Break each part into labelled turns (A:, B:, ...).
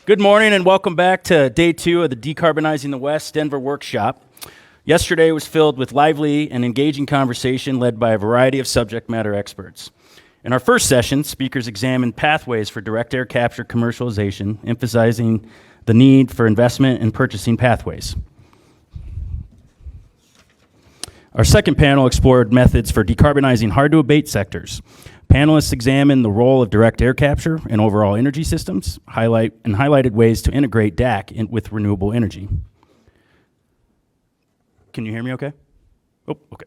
A: Good morning and welcome back to day 2 of the Decarbonizing the West Denver workshop. Yesterday was filled with lively and engaging conversation led by a variety of subject matter experts. In our first session, speakers examined pathways for direct air capture commercialization, emphasizing the need for investment in purchasing pathways. Our second panel explored methods for decarbonizing hard-to-abate sectors. Panelists examined the role of direct air capture in overall energy systems, highlighted ways to integrate DAC with renewable energy. Can you hear me okay? Oh, okay.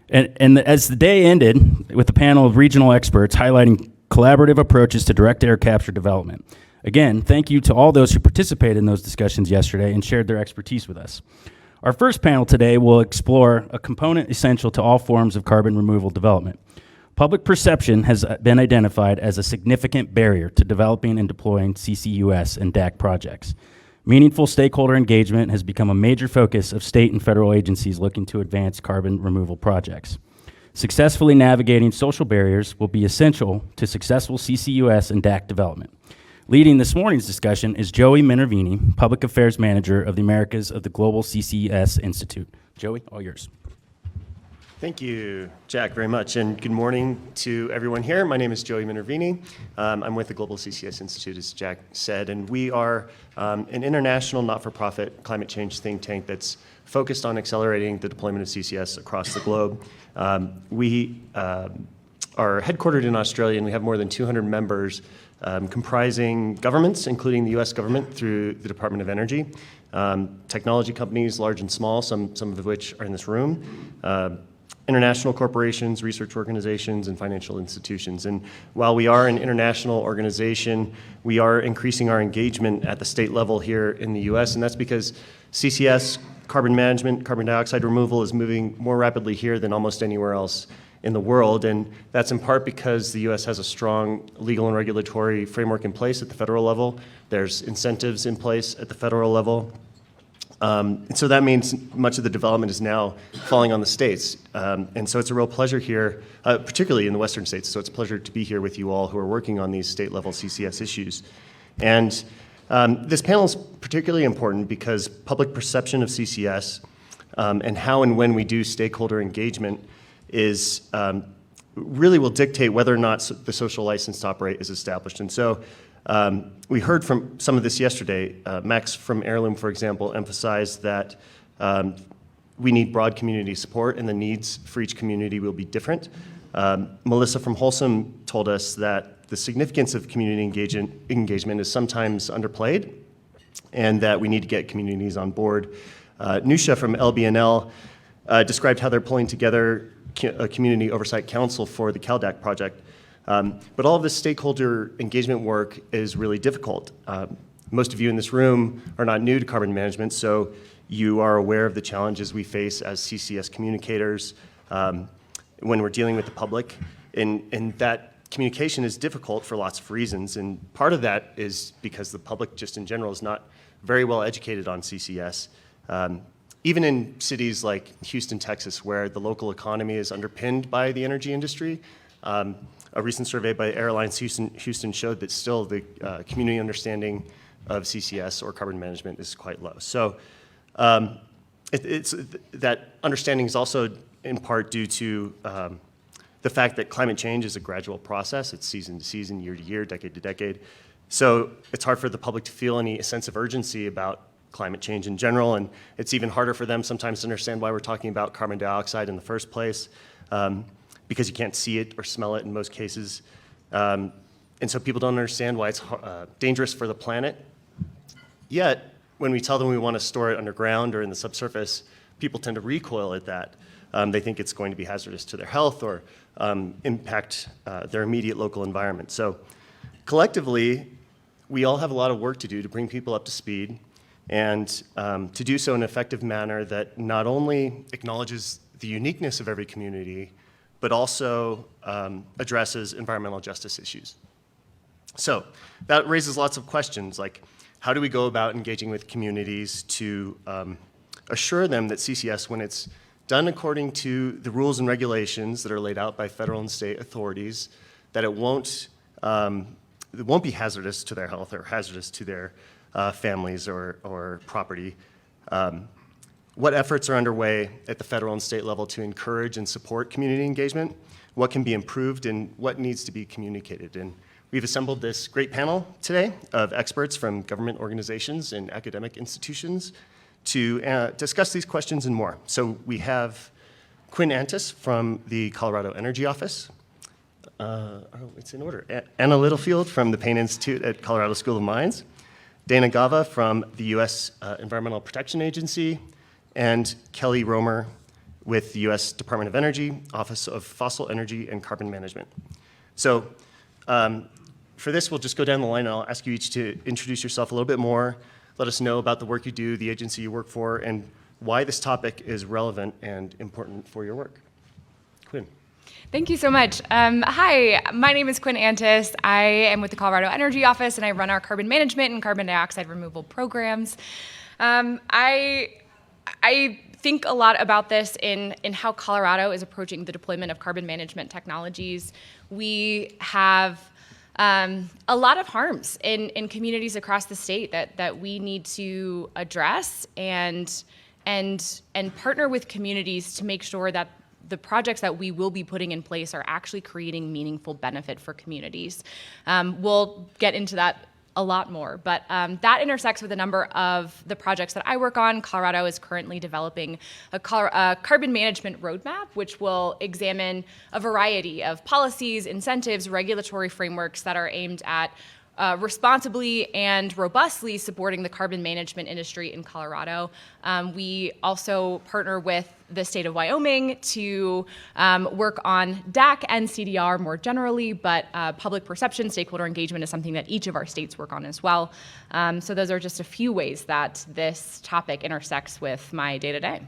A: And as the day ended with a panel of regional experts highlighting collaborative approaches to direct air capture development. Again, thank you to all those who participated in those discussions yesterday and shared their expertise with us. Our first panel today will explore a component essential to all forms of carbon removal development. Public perception has been identified as a significant barrier to developing and deploying CCUS and DAC projects. Meaningful stakeholder engagement has become a major focus of state and federal agencies looking to advance carbon removal projects. Successfully navigating social barriers will be essential to successful CCUS and DAC development. Leading this morning's discussion is Joey Minervini, Public Affairs Manager of the Americas of the Global CCS Institute. Joey, all yours.
B: Thank you, Jack, very much, and good morning to everyone here. My name is Joey Minervini. I'm with the Global CCS Institute, as Jack said, and we are an international not-for-profit climate change think tank that's focused on accelerating the deployment of CCS across the globe. We are headquartered in Australia, and we have more than 200 members comprising governments, including the US government through the Department of Energy, technology companies, large and small, some of which are in this room, international corporations, research organizations, and financial institutions. And while we are an international organization, we are increasing our engagement at the state level here in the US, and that's because CCS, carbon management, carbon dioxide removal is moving more rapidly here than almost anywhere else in the world, and that's in part because the US has a strong legal and regulatory framework in place at the federal level. There's incentives in place at the federal level. And so that means much of the development is now falling on the states. And so it's a real pleasure here, particularly in the western states, so it's a pleasure to be here with you all who are working on these state-level CCS issues. And this panel is particularly important because public perception of CCS and how and when we do stakeholder engagement is really will dictate whether or not the social license to operate is established. And so we heard from some of this yesterday. Max from Heirloom, for example, emphasized that we need broad community support and the needs for each community will be different. Melissa from Wholesome told us that the significance of community engagement is sometimes underplayed and that we need to get communities on board. Nusha from LBNL described how they're pulling together a community oversight council for the CalDAC project. But all of this stakeholder engagement work is really difficult. Most of you in this room are not new to carbon management, so you are aware of the challenges we face as CCS communicators when we're dealing with the public. And that communication is difficult for lots of reasons, and part of that is because the public just in general is not very well educated on CCS. Even in cities like Houston, Texas, where the local economy is underpinned by the energy industry, a recent survey by Airlines Houston showed that still the community understanding of CCS or carbon management is quite low. So that understanding is also in part due to the fact that climate change is a gradual process. It's season to season, year to year, decade to decade. So it's hard for the public to feel any sense of urgency about climate change in general, and it's even harder for them sometimes to understand why we're talking about carbon dioxide in the first place. Because you can't see it or smell it in most cases. And so people don't understand why it's dangerous for the planet. Yet, when we tell them we want to store it underground or in the subsurface, people tend to recoil at that. They think it's going to be hazardous to their health or impact their immediate local environment. So collectively, we all have a lot of work to do to bring people up to speed and to do so in an effective manner that not only acknowledges the uniqueness of every community, but also addresses environmental justice issues. So that raises lots of questions, like how do we go about engaging with communities to assure them that CCS, when it's done according to the rules and regulations that are laid out by federal and state authorities, that it won't it won't be hazardous to their health or hazardous to their families or property. What efforts are underway at the federal and state level to encourage and support community engagement? What can be improved and what needs to be communicated? And we've assembled this great panel today of experts from government organizations and academic institutions to discuss these questions and more. So we have Quinn Antus from the Colorado Energy Office. It's in order. Anna Littlefield from the Payne Institute at Colorado School of Mines. Dana Gava from the U.S. Environmental Protection Agency. And Kelli Roemer with the U.S. Department of Energy, Office of Fossil Energy and Carbon Management. So for this, we'll just go down the line, and I'll ask you each to introduce yourself a little bit more, let us know about the work you do, the agency you work for, and why this topic is relevant and important for your work. Quinn.
C: Thank you so much. Hi, my name is Quinn Antus. I am with the Colorado Energy Office, and I run our carbon management and carbon dioxide removal programs. I think a lot about this in how Colorado is approaching the deployment of carbon management technologies. We have a lot of harms in communities across the state that we need to address and partner with communities to make sure that the projects that we will be putting in place are actually creating meaningful benefit for communities. We'll get into that a lot more, but that intersects with a number of the projects that I work on. Colorado is currently developing a carbon management roadmap, which will examine a variety of policies, incentives, regulatory frameworks that are aimed at responsibly and robustly supporting the carbon management industry in Colorado. We also partner with the state of Wyoming to work on DAC and CDR more generally, but public perception, stakeholder engagement is something that each of our states work on as well. So those are just a few ways that this topic intersects with my day-to-day.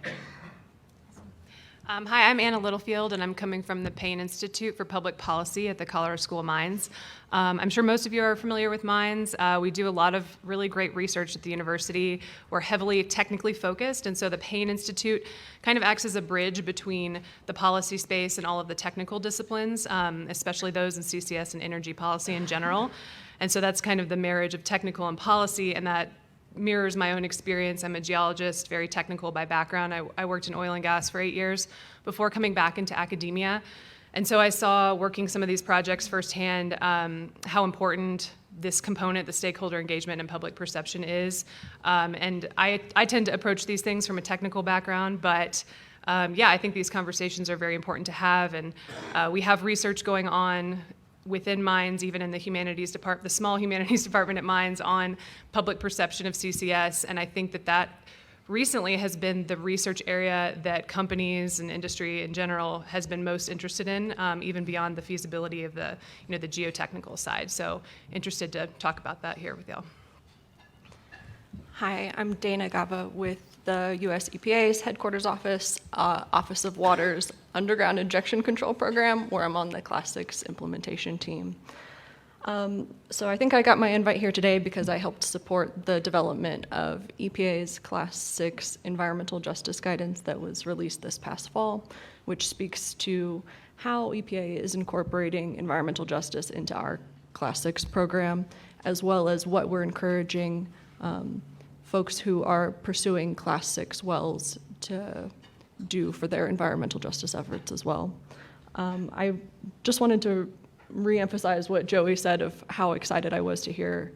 D: Hi, I'm Anna Littlefield, and I'm coming from the Payne Institute for Public Policy at the Colorado School of Mines. I'm sure most of you are familiar with mines. We do a lot of really great research at the university. We're heavily technically focused, and so the Payne Institute kind of acts as a bridge between the policy space and all of the technical disciplines, especially those in CCS and energy policy in general. And so that's kind of the marriage of technical and policy, and that mirrors my own experience. I'm a geologist, very technical by background. I worked in oil and gas for 8 years before coming back into academia. And so I saw, working some of these projects firsthand, how important this component, the stakeholder engagement and public perception is. And I tend to approach these things from a technical background, but yeah, I think these conversations are very important to have. And we have research going on within mines, even in the humanities department, the small humanities department at mines, on public perception of CCS. And I think that recently has been the research area that companies and industry in general has been most interested in, even beyond the feasibility of the geotechnical side. So interested to talk about that here with y'all.
E: Hi, I'm Dana Gava with the US EPA's headquarters office, Office of Water's Underground Injection Control Program, where I'm on the Class 6 implementation team. So I think I got my invite here today because I helped support the development of EPA's Class 6 environmental justice guidance that was released this past fall, which speaks to how EPA is incorporating environmental justice into our Class 6 program, as well as what we're encouraging folks who are pursuing Class 6 wells to do for their environmental justice efforts as well. I just wanted to reemphasize what Joey said of how excited I was to hear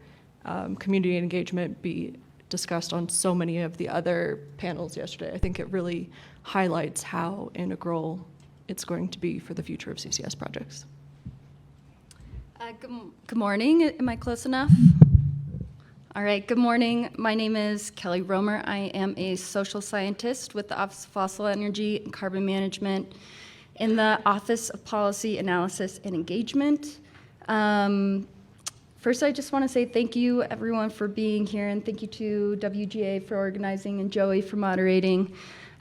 E: community engagement be discussed on so many of the other panels yesterday. I think it really highlights how integral it's going to be for the future of CCS projects.
F: Good morning. Am I close enough? All right, good morning. My name is Kelli Roemer. I am a social scientist with the Office of Fossil Energy and Carbon Management in the Office of Policy Analysis and Engagement. First, I just want to say thank you, everyone, for being here, and thank you to WGA for organizing and Joey for moderating.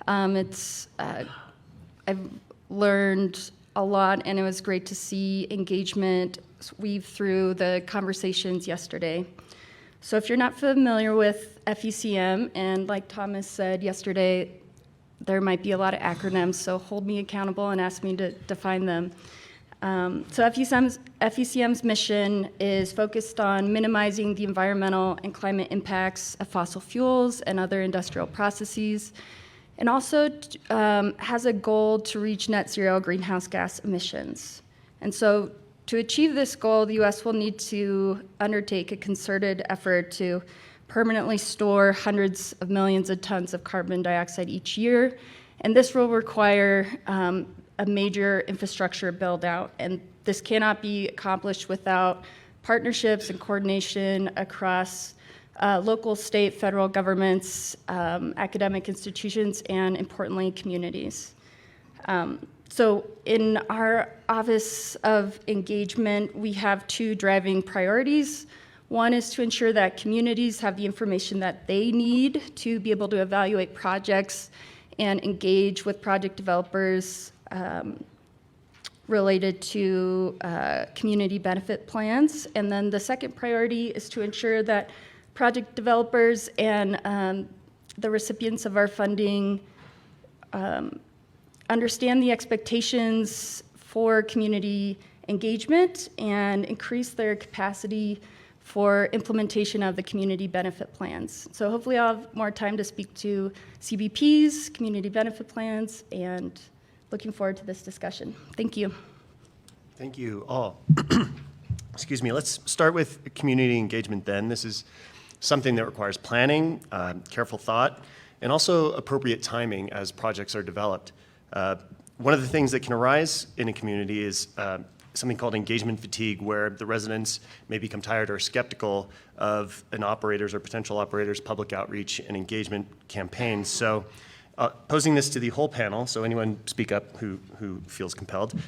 F: I've learned a lot, and it was great to see engagement weave through the conversations yesterday. So if you're not familiar with FECM, and like Thomas said yesterday, there might be a lot of acronyms, so hold me accountable and ask me to define them. So FECM's mission is focused on minimizing the environmental and climate impacts of fossil fuels and other industrial processes, and also has a goal to reach net zero greenhouse gas emissions. And so to achieve this goal, the U.S. will need to undertake a concerted effort to permanently store hundreds of millions of tons of carbon dioxide each year, and this will require a major infrastructure build out, and this cannot be accomplished without partnerships and coordination across local, state, federal governments, academic institutions, and importantly, communities. So in our Office of Engagement, we have two driving priorities. One is to ensure that communities have the information that they need to be able to evaluate projects and engage with project developers related to community benefit plans. And then the second priority is to ensure that project developers and the recipients of our funding understand the expectations for community engagement and increase their capacity for implementation of the community benefit plans. So hopefully I'll have more time to speak to CBPs, community benefit plans, and looking forward to this discussion. Thank you.
B: Thank you all. Excuse me, let's start with community engagement then. This is something that requires planning, careful thought, and also appropriate timing as projects are developed. One of the things that can arise in a community is something called engagement fatigue, where the residents may become tired or skeptical of an operator's or potential operator's public outreach and engagement campaigns. So posing this to the whole panel, so anyone speak up who feels compelled.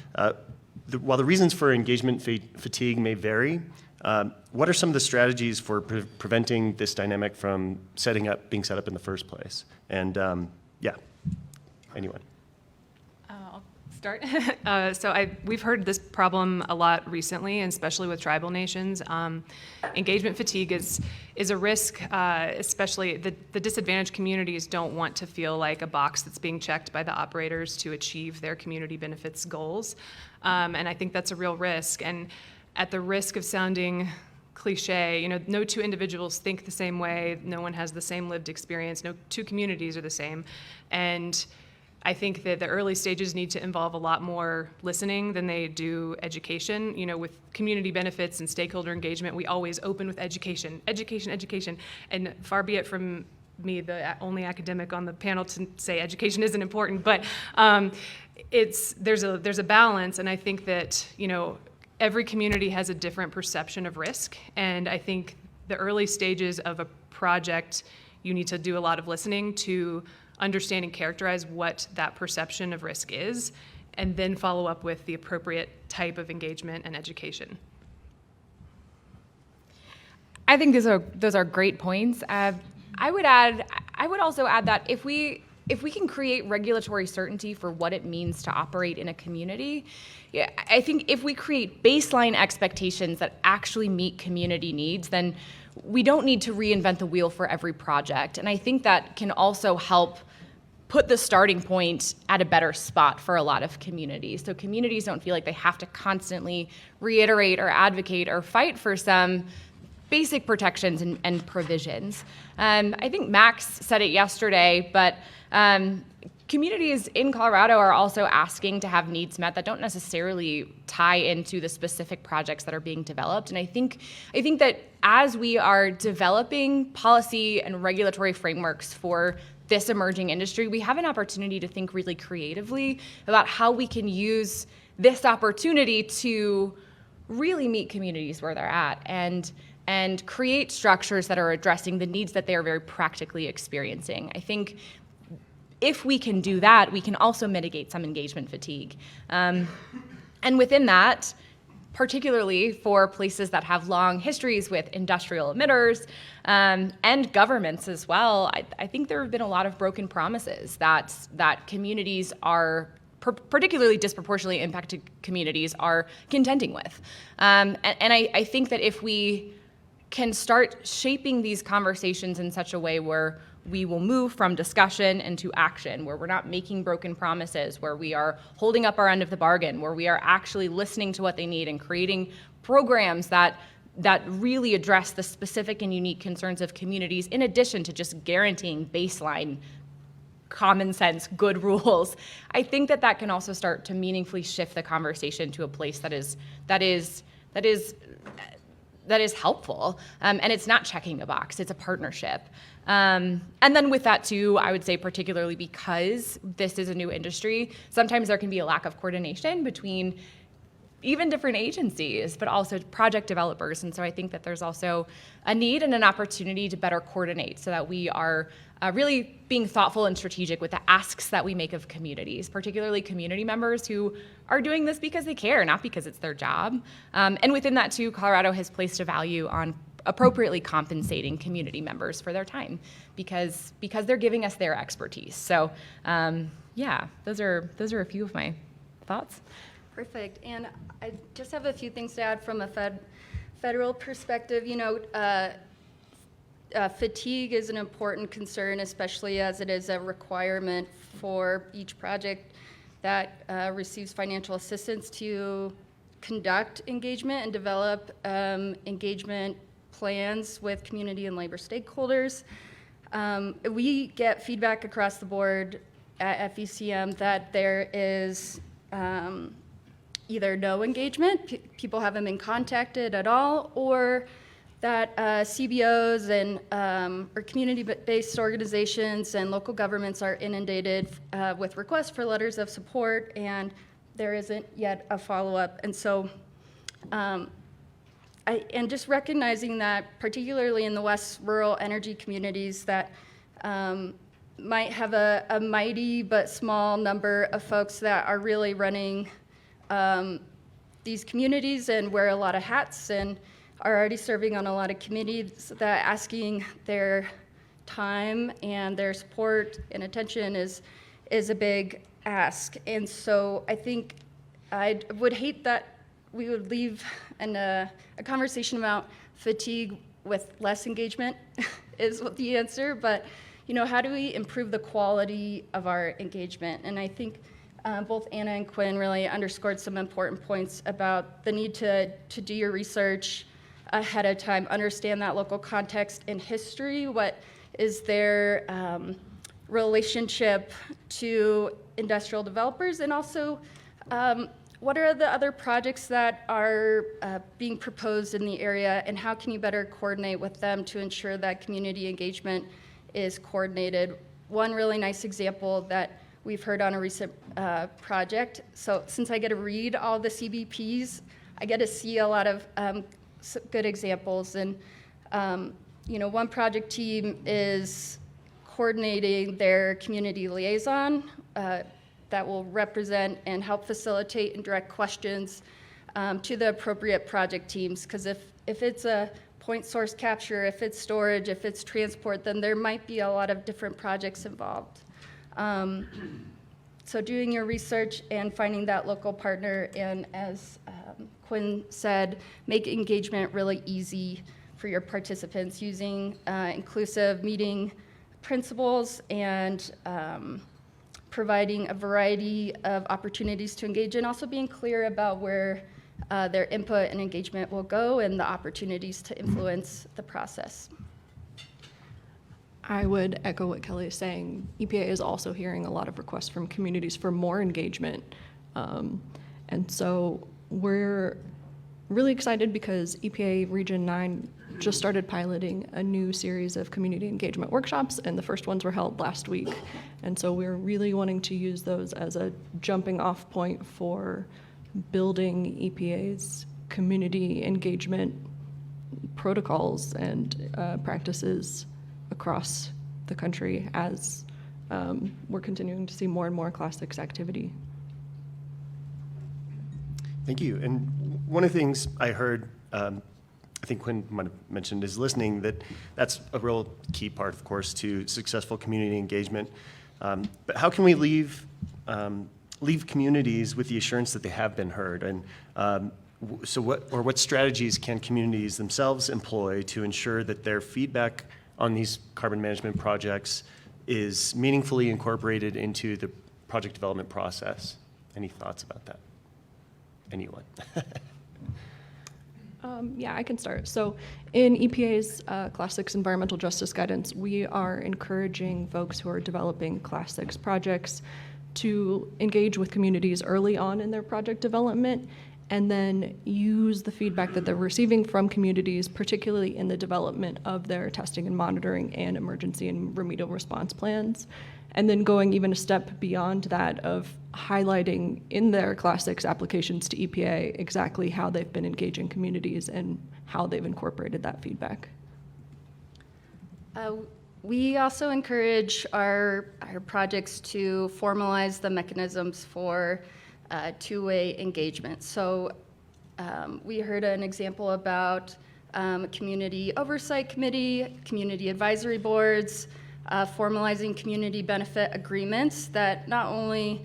B: While the reasons for engagement fatigue may vary, what are some of the strategies for preventing this dynamic from being set up in the first place? And yeah, anyone.
D: I'll start. We've heard this problem a lot recently, and especially with tribal nations. Engagement fatigue is a risk, especially the disadvantaged communities don't want to feel like a box that's being checked by the operators to achieve their community benefits goals. And I think that's a real risk. And at the risk of sounding cliche, no two individuals think the same way, no one has the same lived experience, no two communities are the same. And I think that the early stages need to involve a lot more listening than they do education. With community benefits and stakeholder engagement, we always open with education. And far be it from me, the only academic on the panel, to say education isn't important, but there's a balance, and I think that every community has a different perception of risk, and I think the early stages of a project, you need to do a lot of listening to understand and characterize what that perception of risk is, and then follow up with the appropriate type of engagement and education.
C: I think those are great points. I would also add that if we can create regulatory certainty for what it means to operate in a community, I think if we create baseline expectations that actually meet community needs, then we don't need to reinvent the wheel for every project. And I think that can also help put the starting point at a better spot for a lot of communities. So communities don't feel like they have to constantly reiterate or advocate or fight for some basic protections and provisions. I think Max said it yesterday, but communities in Colorado are also asking to have needs met that don't necessarily tie into the specific projects that are being developed. And I think that as we are developing policy and regulatory frameworks for this emerging industry, we have an opportunity to think really creatively about how we can use this opportunity to really meet communities where they're at and create structures that are addressing the needs that they are very practically experiencing. I think if we can do that, we can also mitigate some engagement fatigue. And within that, particularly for places that have long histories with industrial emitters and governments as well, I think there have been a lot of broken promises that communities are, particularly disproportionately impacted communities, are contending with. And I think that if we can start shaping these conversations in such a way where we will move from discussion into action, where we're not making broken promises, where we are holding up our end of the bargain, where we are actually listening to what they need and creating programs that really address the specific and unique concerns of communities, in addition to just guaranteeing baseline common sense, good rules. I think that can also start to meaningfully shift the conversation to a place that is helpful, and it's not checking a box, it's a partnership. And then with that too, I would say particularly because this is a new industry, sometimes there can be a lack of coordination between even different agencies, but also project developers. And so I think that there's also a need and an opportunity to better coordinate so that we are really being thoughtful and strategic with the asks that we make of communities, particularly community members who are doing this because they care, not because it's their job. And within that too, Colorado has placed a value on appropriately compensating community members for their time because they're giving us their expertise. So yeah, those are a few of my thoughts.
F: Perfect. And I just have a few things to add from a federal perspective. Fatigue is an important concern, especially as it is a requirement for each project that receives financial assistance to conduct engagement and develop engagement plans with community and labor stakeholders. We get feedback across the board at FECM that there is either no engagement, people haven't been contacted at all, or that CBOs and or community-based organizations and local governments are inundated with requests for letters of support, and there isn't yet a follow-up. And so, and just recognizing that, particularly in the West rural energy communities, that might have a mighty but small number of folks that are really running these communities and wear a lot of hats and are already serving on a lot of committees, that asking their time and their support and attention is a big ask. And so I think I would hate that we would leave a conversation about fatigue with less engagement is the answer, but how do we improve the quality of our engagement? And I think both Anna and Quinn really underscored some important points about the need to do your research ahead of time, understand that local context and history, what is their relationship to industrial developers, and also what are the other projects that are being proposed in the area, and how can you better coordinate with them to ensure that community engagement is coordinated. One really nice example that we've heard on a recent project, so since I get to read all the CBPs, I get to see a lot of good examples. And one project team is coordinating their community liaison that will represent and help facilitate and direct questions to the appropriate project teams, because if it's a point source capture, if it's storage, if it's transport, then there might be a lot of different projects involved. So doing your research and finding that local partner, and as Quinn said, make engagement really easy for your participants using inclusive meeting principles and providing a variety of opportunities to engage, and also being clear about where their input and engagement will go and the opportunities to influence the process.
E: I would echo what Kelli is saying. EPA is also hearing a lot of requests from communities for more engagement. And so we're really excited because EPA Region 9 just started piloting a new series of community engagement workshops, and the first ones were held last week. And so we're really wanting to use those as a jumping off point for building EPA's community engagement protocols and practices across the country as we're continuing to see more and more Class 6 activity.
B: Thank you. And one of the things I heard, I think Quinn might have mentioned, is listening, that's a real key part, of course, to successful community engagement. But how can we leave communities with the assurance that they have been heard? And so what strategies can communities themselves employ to ensure that their feedback on these carbon management projects is meaningfully incorporated into the project development process. Any thoughts about that? Anyone?
E: Yeah, I can start. So in EPA's Class 6 environmental justice guidance, we are encouraging folks who are developing Class 6 projects to engage with communities early on in their project development and then use the feedback that they're receiving from communities, particularly in the development of their testing and monitoring and emergency and remedial response plans. And then going even a step beyond that of highlighting in their Class 6 applications to EPA exactly how they've been engaging communities and how they've incorporated that feedback.
F: We also encourage our projects to formalize the mechanisms for two-way engagement. So we heard an example about community oversight committee, community advisory boards, formalizing community benefit agreements that not only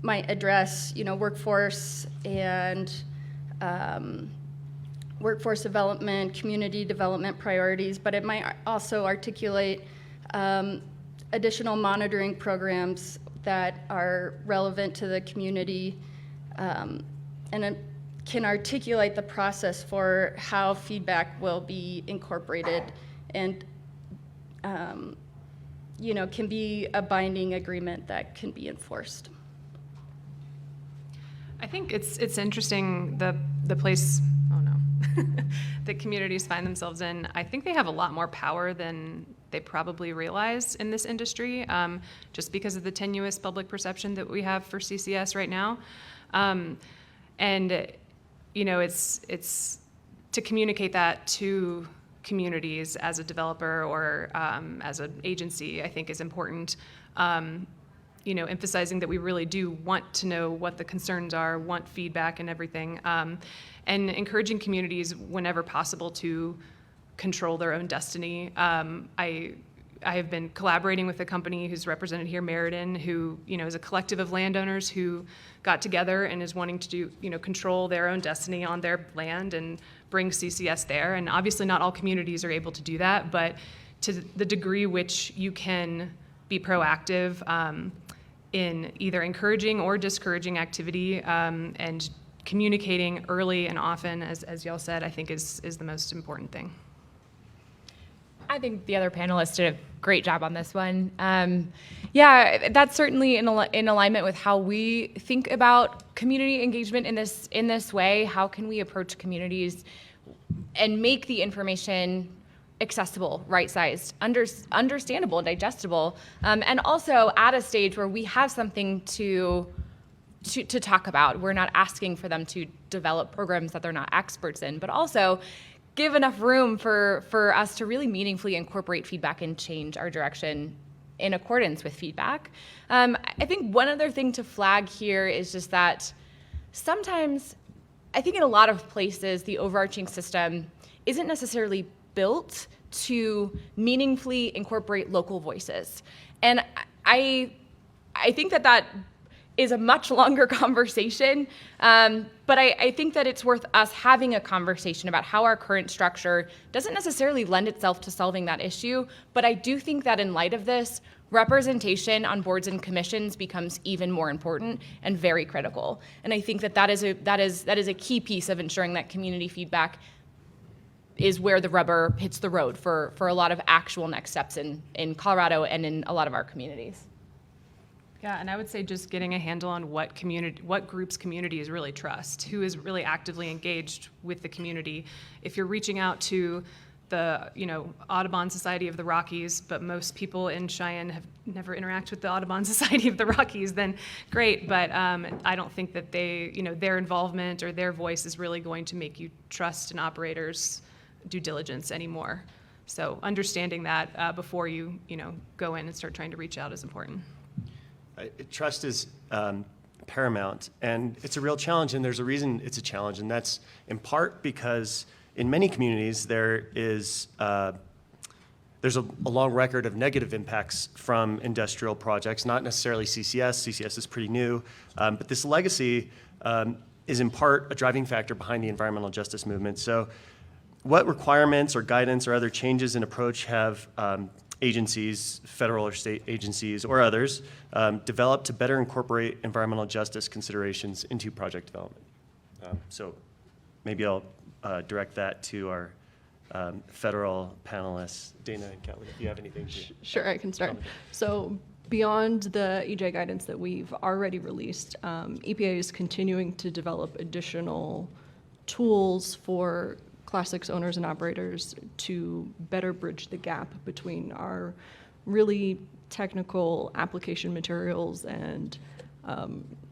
F: might address, workforce and workforce development, community development priorities, but it might also articulate additional monitoring programs that are relevant to the community, and it can articulate the process for how feedback will be incorporated and can be a binding agreement that can be enforced.
D: I think it's interesting the place, that communities find themselves in. I think they have a lot more power than they probably realize in this industry, just because of the tenuous public perception that we have for CCS right now. It's to communicate that to communities as a developer or as an agency, I think is important. Emphasizing that we really do want to know what the concerns are, want feedback and everything, and encouraging communities whenever possible to control their own destiny. I have been collaborating with a company who's represented here, Meriden, who is a collective of landowners who got together and is wanting to do control their own destiny on their land and bring CCS there. And obviously, not all communities are able to do that, but to the degree which you can be proactive in either encouraging or discouraging activity and communicating early and often, as y'all said, I think is the most important thing.
C: I think the other panelists did a great job on this one. Yeah, that's certainly in alignment with how we think about community engagement in this way. How can we approach communities and make the information accessible, right-sized, understandable, digestible, and also at a stage where we have something to talk about. We're not asking for them to develop programs that they're not experts in, but also give enough room for us to really meaningfully incorporate feedback and change our direction in accordance with feedback. I think one other thing to flag here is just that sometimes, I think in a lot of places, the overarching system isn't necessarily built to meaningfully incorporate local voices. And I think that is a much longer conversation, but I think that it's worth us having a conversation about how our current structure doesn't necessarily lend itself to solving that issue, but I do think that in light of this, representation on boards and commissions becomes even more important and very critical. And I think that is a key piece of ensuring that community feedback is where the rubber hits the road for a lot of actual next steps in Colorado and in a lot of our communities.
D: Yeah, and I would say just getting a handle on what groups communities really trust, who is really actively engaged with the community. If you're reaching out to the Audubon Society of the Rockies, but most people in Cheyenne have never interacted with the Audubon Society of the Rockies, then great. But I don't think that their involvement or their voice is really going to make you trust an operator's due diligence anymore. So understanding that before you go in and start trying to reach out is important.
B: Trust is paramount, and it's a real challenge, and there's a reason it's a challenge, and that's in part because in many communities there's a long record of negative impacts from industrial projects, not necessarily CCS. CCS is pretty new, but this legacy is in part a driving factor behind the environmental justice movement. So what requirements or guidance or other changes in approach have agencies, federal or state agencies or others, developed to better incorporate environmental justice considerations into project development? So maybe I'll direct that to our federal panelists. Dana and Kelli, if you have anything to
E: Sure, I can start. So beyond the EJ guidance that we've already released, EPA is continuing to develop additional tools for Class 6 owners and operators to better bridge the gap between our really technical application materials and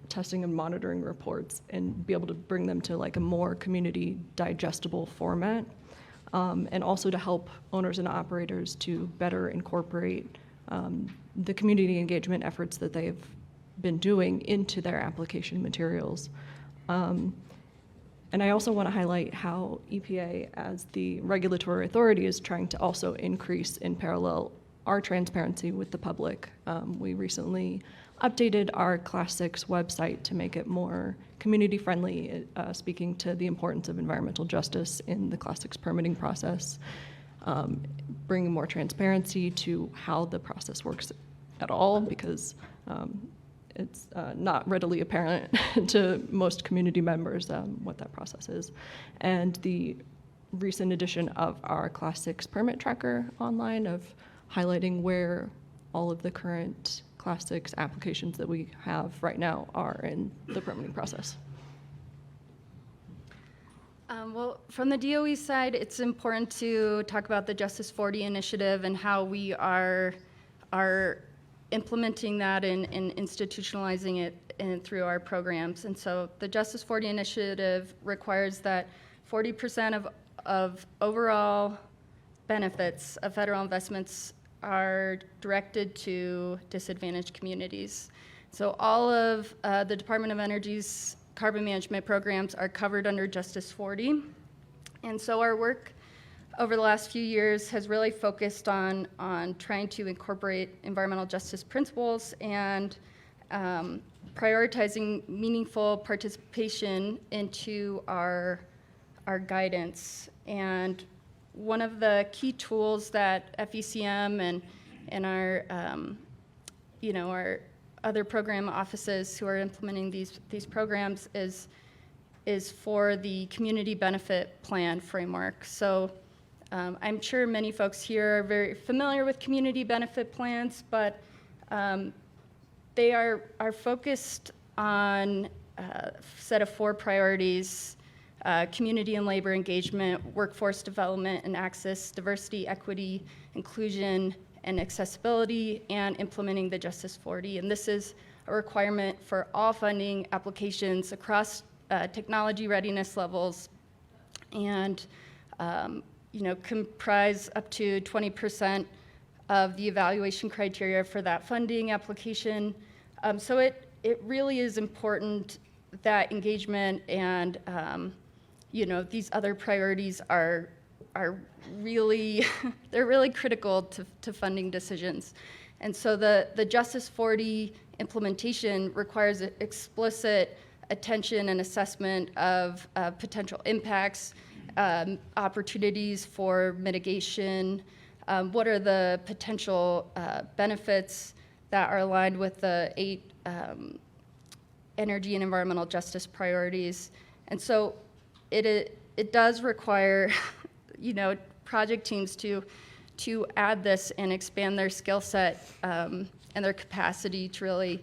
E: testing and monitoring reports, and be able to bring them to like a more community digestible format, and also to help owners and operators to better incorporate the community engagement efforts that they've been doing into their application materials. And I also want to highlight how EPA, as the regulatory authority, is trying to also increase in parallel our transparency with the public. We recently updated our Class 6 website to make it more community-friendly, speaking to the importance of environmental justice in the Class 6 permitting process, bringing more transparency to how the process works at all, because it's not readily apparent to most community members what that process is. And the recent addition of our Class 6 permit tracker online, of highlighting where all of the current Class 6 applications that we have right now are in the permitting process.
F: Well, from the DOE side, it's important to talk about the Justice 40 initiative and how we are implementing that and institutionalizing it through our programs. And so the Justice 40 initiative requires that 40% of overall benefits of federal investments are directed to disadvantaged communities. So all of the Department of Energy's carbon management programs are covered under Justice 40. And so our work over the last few years has really focused on trying to incorporate environmental justice principles and prioritizing meaningful participation into our guidance. And one of the key tools that FECM and our our other program offices who are implementing these programs is for the community benefit plan framework. So I'm sure many folks here are very familiar with community benefit plans, but they are focused on a set of 4 priorities: community and labor engagement, workforce development and access, diversity, equity, inclusion, and accessibility, and implementing the Justice 40. And this is a requirement for all funding applications across technology readiness levels, and comprise up to 20% of the evaluation criteria for that funding application. So it really is important that engagement and these other priorities are really they're really critical to funding decisions. And so the Justice 40 implementation requires explicit attention and assessment of potential impacts, opportunities for mitigation, what are the potential benefits that are aligned with the 8 energy and environmental justice priorities. And so it does require project teams to add this and expand their skill set and their capacity to really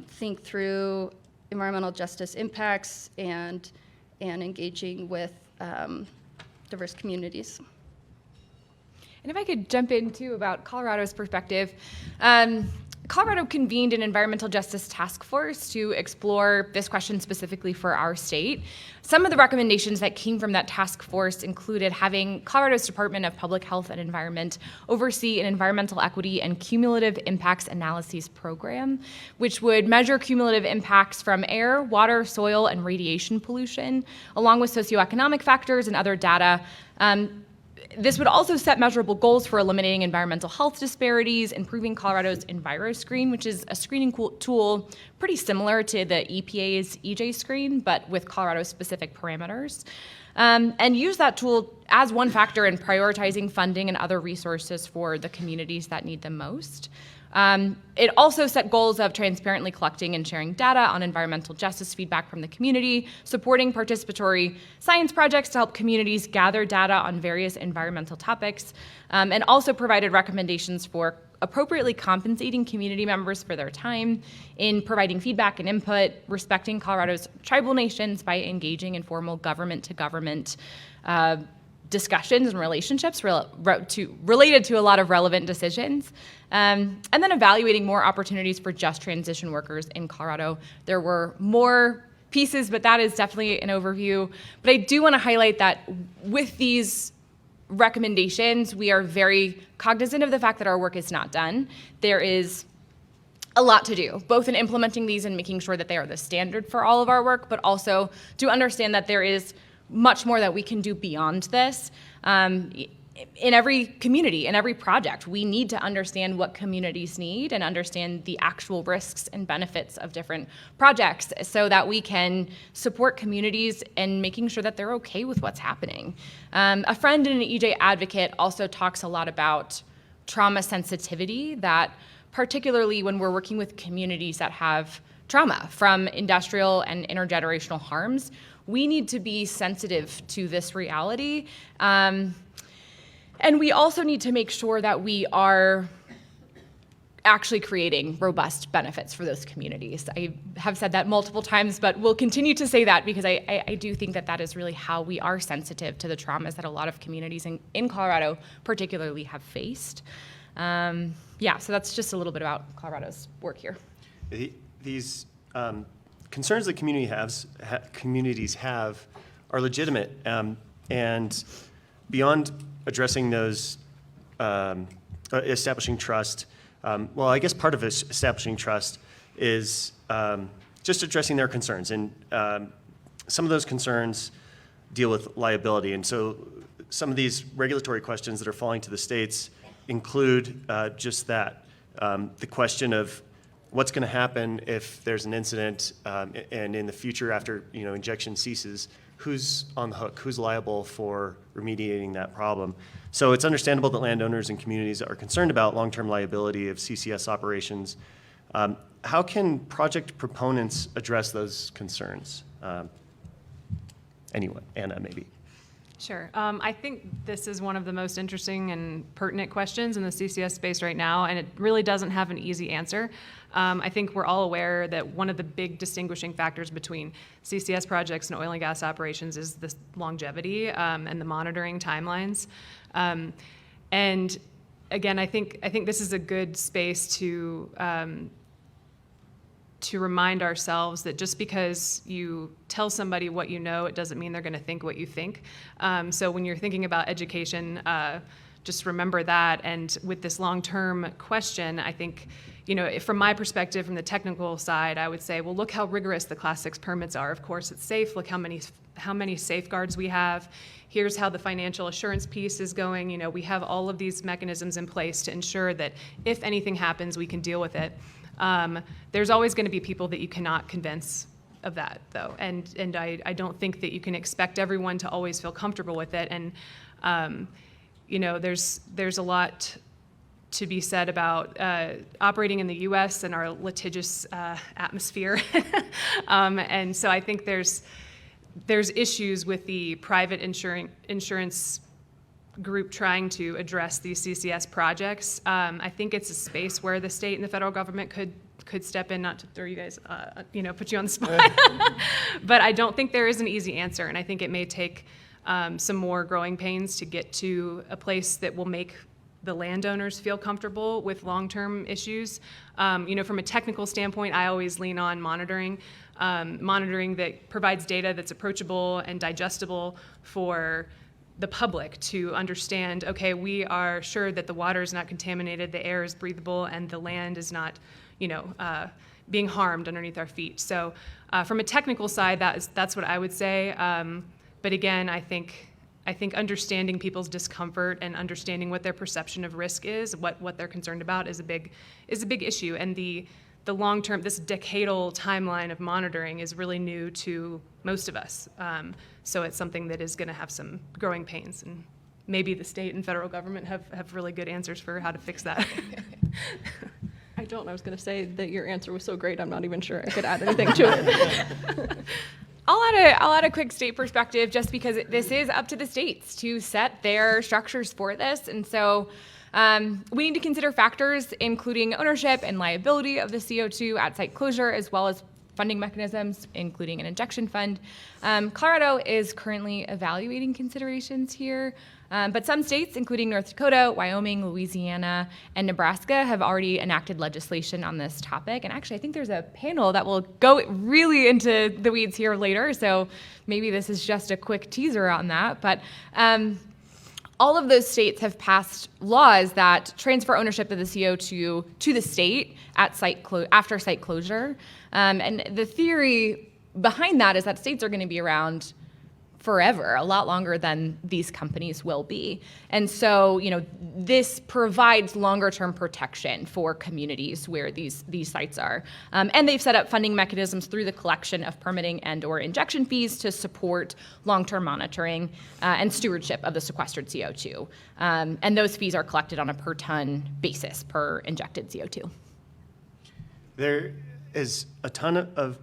F: think through environmental justice impacts and engaging with diverse communities.
C: And if I could jump in too about Colorado's perspective, Colorado convened an environmental justice task force to explore this question specifically for our state. Some of the recommendations that came from that task force included having Colorado's Department of Public Health and Environment oversee an environmental equity and cumulative impacts analyses program, which would measure cumulative impacts from air, water, soil, and radiation pollution, along with socioeconomic factors and other data. This would also set measurable goals for eliminating environmental health disparities, improving Colorado's EnviroScreen, which is a screening tool pretty similar to the EPA's EJ Screen, but with Colorado-specific parameters. And use that tool as one factor in prioritizing funding and other resources for the communities that need them most. It also set goals of transparently collecting and sharing data on environmental justice feedback from the community, supporting participatory science projects to help communities gather data on various environmental topics, and also provided recommendations for appropriately compensating community members for their time in providing feedback and input, respecting Colorado's tribal nations by engaging in formal government-to-government discussions and relationships related to a lot of relevant decisions, and then evaluating more opportunities for just transition workers in Colorado. There were more pieces, but that is definitely an overview. But I do want to highlight that with these recommendations, we are very cognizant of the fact that our work is not done. There is a lot to do, both in implementing these and making sure that they are the standard for all of our work, but also to understand that there is much more that we can do beyond this. In every community, in every project, we need to understand what communities need and understand the actual risks and benefits of different projects so that we can support communities in making sure that they're okay with what's happening. A friend and an EJ advocate also talks a lot about trauma sensitivity, that particularly when we're working with communities that have trauma from industrial and intergenerational harms, we need to be sensitive to this reality. And we also need to make sure that we are actually creating robust benefits for those communities. I have said that multiple times, but we'll continue to say that because I do think that that is really how we are sensitive to the traumas that a lot of communities in Colorado particularly have faced. Yeah, so that's just a little bit about Colorado's work here.
B: These concerns that communities have are legitimate, and beyond addressing those, establishing trust, well, I guess part of establishing trust is just addressing their concerns, and some of those concerns deal with liability, and so some of these regulatory questions that are falling to the states include just that, the question of what's going to happen if there's an incident, and in the future after injection ceases, who's on the hook, who's liable for remediating that problem. So it's understandable that landowners and communities are concerned about long-term liability of CCS operations. How can project proponents address those concerns? Anyone, Anna, maybe.
D: Sure. I think this is one of the most interesting and pertinent questions in the CCS space right now, and it really doesn't have an easy answer. I think we're all aware that one of the big distinguishing factors between CCS projects and oil and gas operations is the longevity and the monitoring timelines. And again, I think this is a good space to remind ourselves that just because you tell somebody what you know, it doesn't mean they're going to think what you think. So when you're thinking about education, just remember that. And with this long-term question, I think, from my perspective, from the technical side, I would say, well, look how rigorous the Class 6 permits are. Of course, it's safe. Look how many safeguards we have. Here's how the financial assurance piece is going. We have all of these mechanisms in place to ensure that if anything happens, we can deal with it. There's always going to be people that you cannot convince of that, though, and I don't think that you can expect everyone to always feel comfortable with it. And there's a lot to be said about operating in the U.S. and our litigious atmosphere, and so I think there's issues with the private insurance group trying to address these CCS projects. I think it's a space where the state and the federal government could step in, not to throw you guys, put you on the spot. But I don't think there is an easy answer, and I think it may take some more growing pains to get to a place that will make the landowners feel comfortable with long-term issues. From a technical standpoint, I always lean on monitoring that provides data that's approachable and digestible for the public to understand, okay, we are sure that the water is not contaminated, the air is breathable, and the land is not, being harmed underneath our feet. So from a technical side, that's what I would say. But again, I think I think understanding people's discomfort and understanding what their perception of risk is, what they're concerned about, is a big issue. And the long-term, this decadal timeline of monitoring is really new to most of us. So it's something that is going to have some growing pains, and maybe the state and federal government have really good answers for how to fix that.
E: I don't. I was going to say that your answer was so great, I'm not even sure I could add anything to it.
C: I'll add a quick state perspective, just because this is up to the states to set their structures for this. And so we need to consider factors including ownership and liability of the CO2 at site closure, as well as funding mechanisms, including an injection fund. Colorado is currently evaluating considerations here, but some states, including North Dakota, Wyoming, Louisiana, and Nebraska, have already enacted legislation on this topic. And actually, I think there's a panel that will go really into the weeds here later, so maybe this is just a quick teaser on that. But all of those states have passed laws that transfer ownership of the CO2 to the state at after site closure. And the theory behind that is that states are going to be around forever, a lot longer than these companies will be. And so, this provides longer term protection for communities where these sites are. And they've set up funding mechanisms through the collection of permitting and or injection fees to support long-term monitoring and stewardship of the sequestered CO2. And those fees are collected on a per ton basis per injected CO2.
B: There is a ton of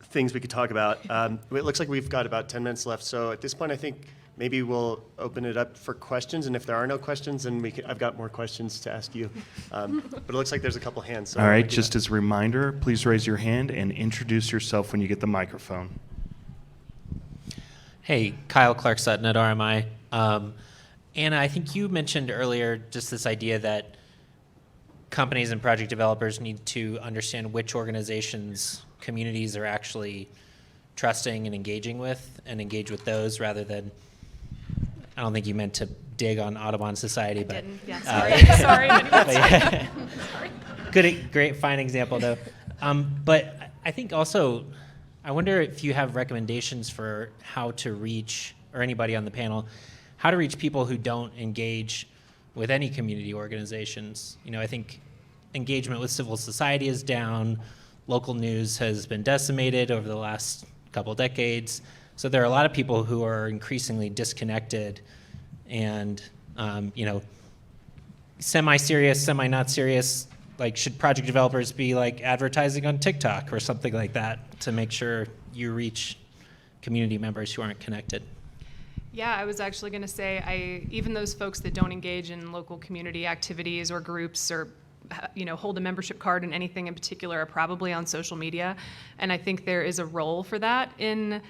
B: things we could talk about. It looks like we've got about 10 minutes left. So at this point, I think maybe we'll open it up for questions. And if there are no questions, then I've got more questions to ask you. But it looks like there's a couple hands. So
G: all right, just as a reminder, please raise your hand and introduce yourself when you get the microphone.
H: Hey, Kyle Clark-Sutton at RMI. Anna, I think you mentioned earlier just this idea that companies and project developers need to understand which organizations communities are actually trusting and engaging with, and engage with those rather than, I don't think you meant to dig on Audubon Society, but
D: yeah, sorry.
H: Yeah. Great, fine example though. But I think also, I wonder if you have recommendations for how to reach, or anybody on the panel, how to reach people who don't engage with any community organizations. I think engagement with civil society is down. Local news has been decimated over the last couple decades. So there are a lot of people who are increasingly disconnected and, semi-serious, semi-not serious. Like, should project developers be like advertising on TikTok or something like that to make sure you reach community members who aren't connected?
D: Yeah, I was actually going to say, even those folks that don't engage in local community activities or groups or hold a membership card in anything in particular are probably on social media. And I think there is a role for that in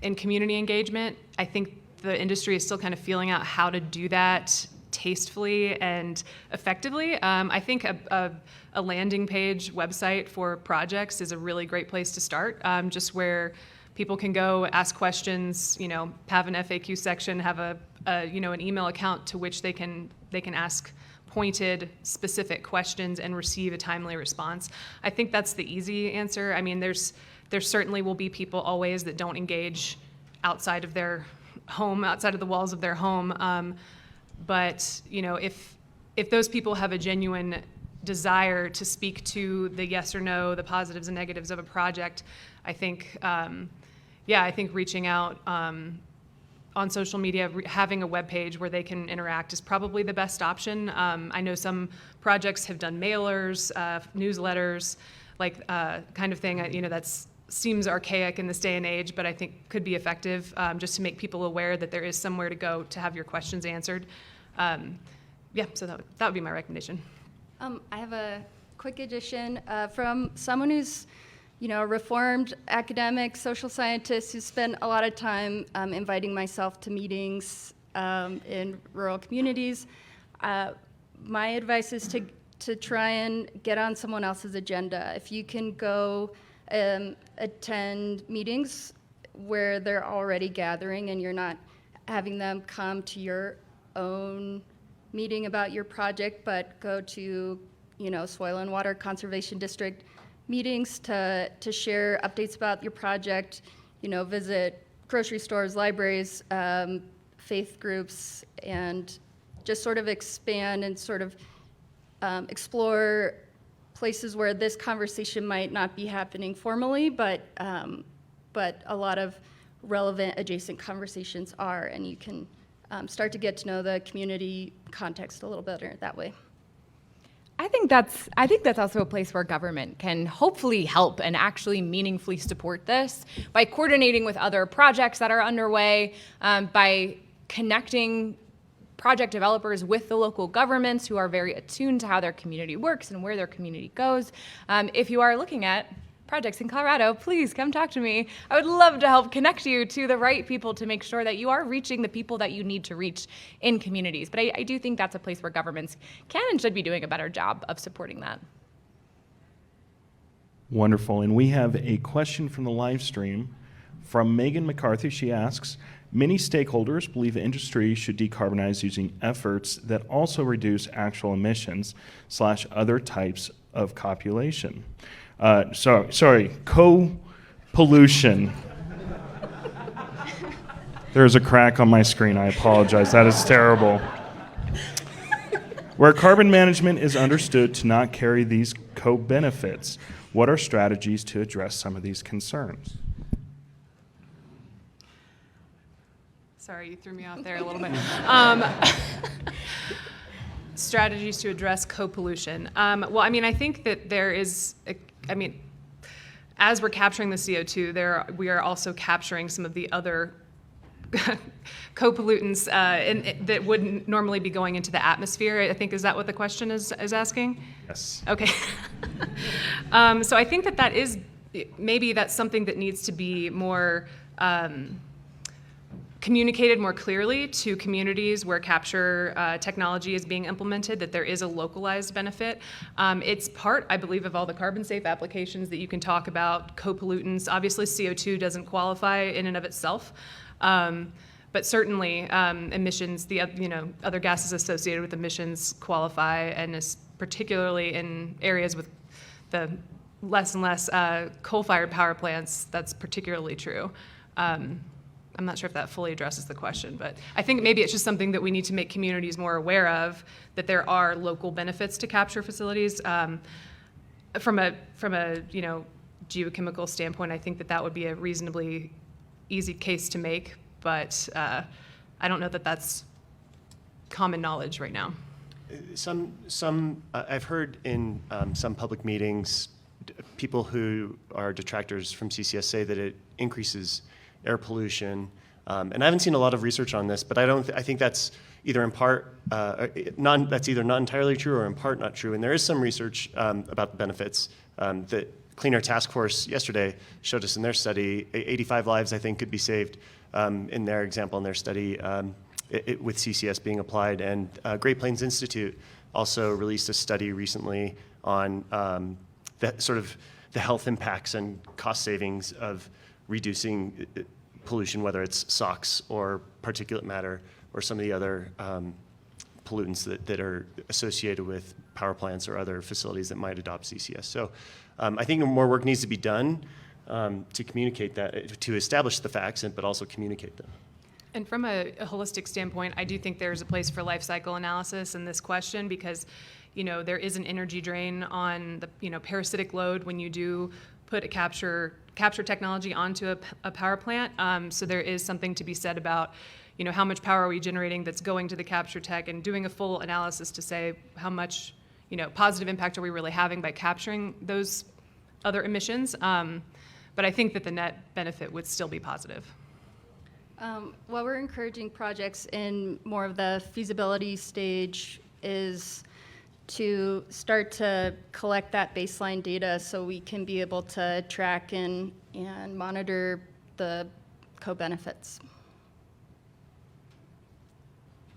D: community engagement. I think the industry is still kind of feeling out how to do that tastefully and effectively. I think a landing page website for projects is a really great place to start, just where people can go ask questions, have an FAQ section, have an email account to which they can ask pointed, specific questions and receive a timely response. I think that's the easy answer. I mean, there certainly will be people always that don't engage outside of their home, outside of the walls of their home. But if those people have a genuine desire to speak to the yes or no, the positives and negatives of a project, I think, I think reaching out on social media, having a web page where they can interact is probably the best option. I know some projects have done mailers, newsletters, kind of thing. That seems archaic in this day and age, but I think could be effective, just to make people aware that there is somewhere to go to have your questions answered. So that would be my recommendation.
F: I have a quick addition from someone who's a reformed academic, social scientist who spent a lot of time inviting myself to meetings in rural communities. My advice is to try and get on someone else's agenda. If you can go attend meetings where they're already gathering and you're not having them come to your own meeting about your project, but go to Soil and Water Conservation District meetings to share updates about your project, visit grocery stores, libraries, faith groups, and just sort of expand and sort of explore places where this conversation might not be happening formally, but a lot of relevant adjacent conversations are, and you can start to get to know the community context a little better that way.
C: I think that's also a place where government can hopefully help and actually meaningfully support this by coordinating with other projects that are underway, by connecting project developers with the local governments who are very attuned to how their community works and where their community goes. If you are looking at projects in Colorado, please come talk to me. I would love to help connect you to the right people to make sure that you are reaching the people that you need to reach in communities. But I do think that's a place where governments can and should be doing a better job of supporting that.
G: Wonderful. And we have a question from the live stream from Megan McCarthy. She asks, many stakeholders believe industry should decarbonize using efforts that also reduce actual emissions / other types of copulation. Co-pollution. There's a crack on my screen. I apologize. That is terrible. Where carbon management is understood to not carry these co-benefits, what are strategies to address some of these concerns?
D: Sorry, you threw me off there a little bit. Strategies to address co-pollution. Well, I mean, I think that there is, as we're capturing the CO2, we are also capturing some of the other co-pollutants that wouldn't normally be going into the atmosphere. I think, is that what the question is asking?
G: Yes.
D: Okay. So I think that is, maybe that's something that needs to be more communicated more clearly to communities where capture technology is being implemented, that there is a localized benefit. It's part, I believe, of all the carbon safe applications that you can talk about co-pollutants. Obviously, CO2 doesn't qualify in and of itself, but certainly emissions, other gases associated with emissions qualify, and is particularly in areas with the less and less coal-fired power plants, that's particularly true. I'm not sure if that fully addresses the question, but I think maybe it's just something that we need to make communities more aware of, that there are local benefits to capture facilities. From a geochemical standpoint, I think that would be a reasonably easy case to make, but I don't know that that's common knowledge right now.
B: I've heard in some public meetings, people who are detractors from CCS say that it increases air pollution, and I haven't seen a lot of research on this, but I think that's either in part that's either not entirely true or in part not true. And there is some research about the benefits that Clean Air Task Force yesterday showed us in their study. 85 lives, I think, could be saved in their example in their study with CCS being applied. And Great Plains Institute also released a study recently on the health impacts and cost savings of reducing pollution, whether it's SOx or particulate matter or some of the other pollutants that are associated with power plants or other facilities that might adopt CCS. So I think more work needs to be done to communicate that, to establish the facts, but also communicate them.
D: And from a holistic standpoint, I do think there's a place for life cycle analysis in this question, because there is an energy drain on the parasitic load when you do put a capture technology onto a power plant. So there is something to be said about, how much power are we generating that's going to the capture tech, and doing a full analysis to say how much, positive impact are we really having by capturing those other emissions. But I think that the net benefit would still be positive.
F: While we're encouraging projects in more of the feasibility stage is to start to collect that baseline data so we can be able to track and monitor the co-benefits.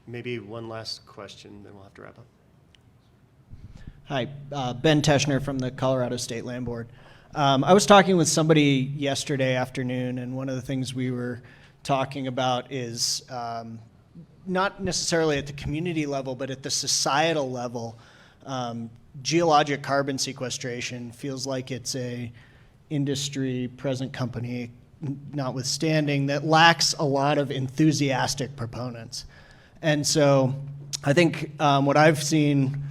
B: Maybe one last question, then we'll have to wrap up.
I: Hi, Ben Teschner from the Colorado State Land Board. I was talking with somebody yesterday afternoon, and one of the things we were talking about is not necessarily at the community level, but at the societal level. Geologic carbon sequestration feels like it's a industry present company notwithstanding, that lacks a lot of enthusiastic proponents. And so I think what I've seen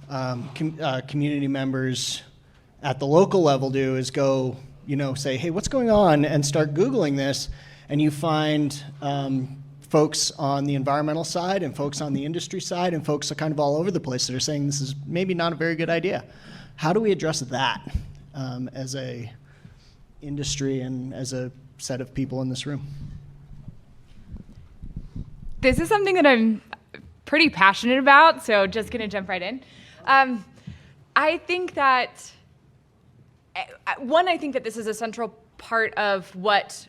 I: community members at the local level do is go, say, hey, what's going on? And start Googling this, and you find folks on the environmental side and folks on the industry side and folks are kind of all over the place that are saying this is maybe not a very good idea. How do we address that as a industry and as a set of people in this room?
C: This is something that I'm pretty passionate about, so just going to jump right in. I think that, I think that this is a central part of what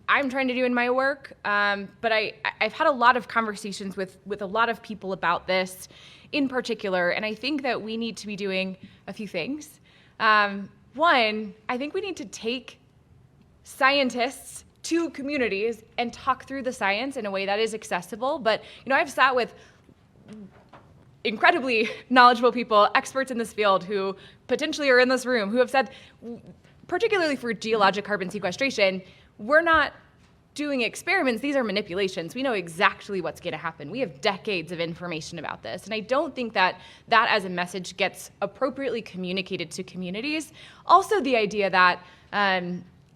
C: I'm trying to do in my work, but I've had a lot of conversations with a lot of people about this in particular, and I think that we need to be doing a few things. One, I think we need to take scientists to communities and talk through the science in a way that is accessible. But I've sat with incredibly knowledgeable people, experts in this field who potentially are in this room, who have said, particularly for geologic carbon sequestration, we're not doing experiments, these are manipulations. We know exactly what's going to happen. We have decades of information about this. And I don't think that that as a message gets appropriately communicated to communities. Also the idea that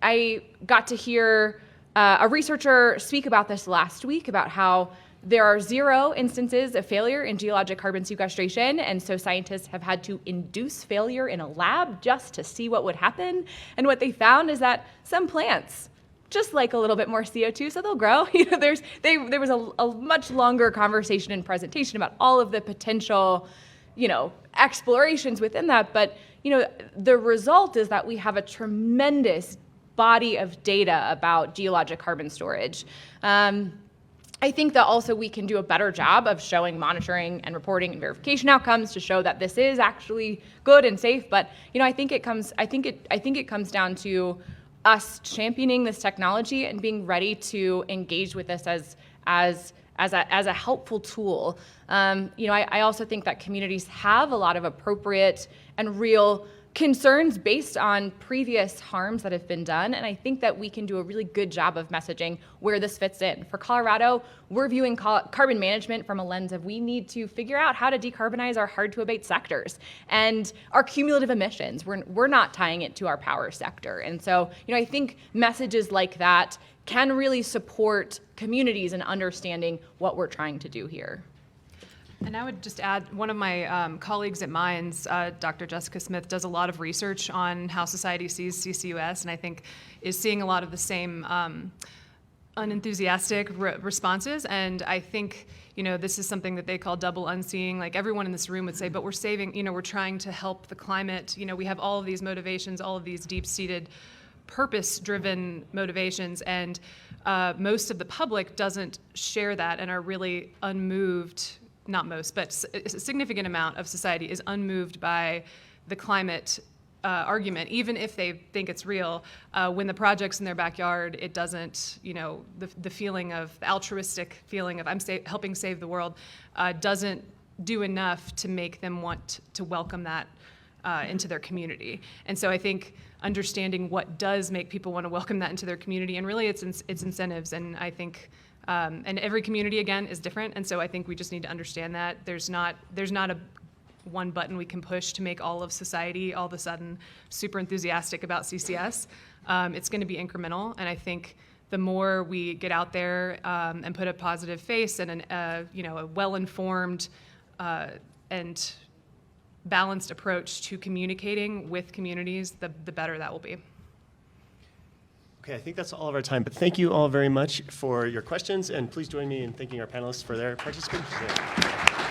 C: I got to hear a researcher speak about this last week, about how there are 0 instances of failure in geologic carbon sequestration, and so scientists have had to induce failure in a lab just to see what would happen. And what they found is that some plants just like a little bit more CO2, so they'll grow. There was a much longer conversation and presentation about all of the potential, explorations within that. But, the result is that we have a tremendous body of data about geologic carbon storage. I think that also we can do a better job of showing monitoring and reporting and verification outcomes to show that this is actually good and safe. But I think it comes down to us championing this technology and being ready to engage with this as a helpful tool. I also think that communities have a lot of appropriate and real concerns based on previous harms that have been done, and I think that we can do a really good job of messaging where this fits in. For Colorado, we're viewing carbon management from a lens of we need to figure out how to decarbonize our hard-to-abate sectors and our cumulative emissions. We're not tying it to our power sector, and so I think messages like that can really support communities in understanding what we're trying to do here.
D: And I would just add, one of my colleagues at Mines, Dr. Jessica Smith, does a lot of research on how society sees CCUS, and I think is seeing a lot of the same unenthusiastic responses. And I think, this is something that they call double unseeing. Like everyone in this room would say, but we're saving, we're trying to help the climate. We have all of these motivations, all of these deep-seated purpose-driven motivations, and most of the public doesn't share that and are really unmoved. Not most, but a significant amount of society is unmoved by the climate argument, even if they think it's real. When the project's in their backyard, it doesn't, the feeling of, the altruistic feeling of I'm helping save the world doesn't do enough to make them want to welcome that into their community. And so I think understanding what does make people want to welcome that into their community, and really it's incentives, and I think and every community, again, is different, and so I think we just need to understand that. There's not a one button we can push to make all of society all of a sudden super enthusiastic about CCS. It's going to be incremental, and I think the more we get out there and put a positive face and a well-informed and balanced approach to communicating with communities, the better that will be.
B: Okay, I think that's all of our time, but thank you all very much for your questions, and please join me in thanking our panelists for their participation today.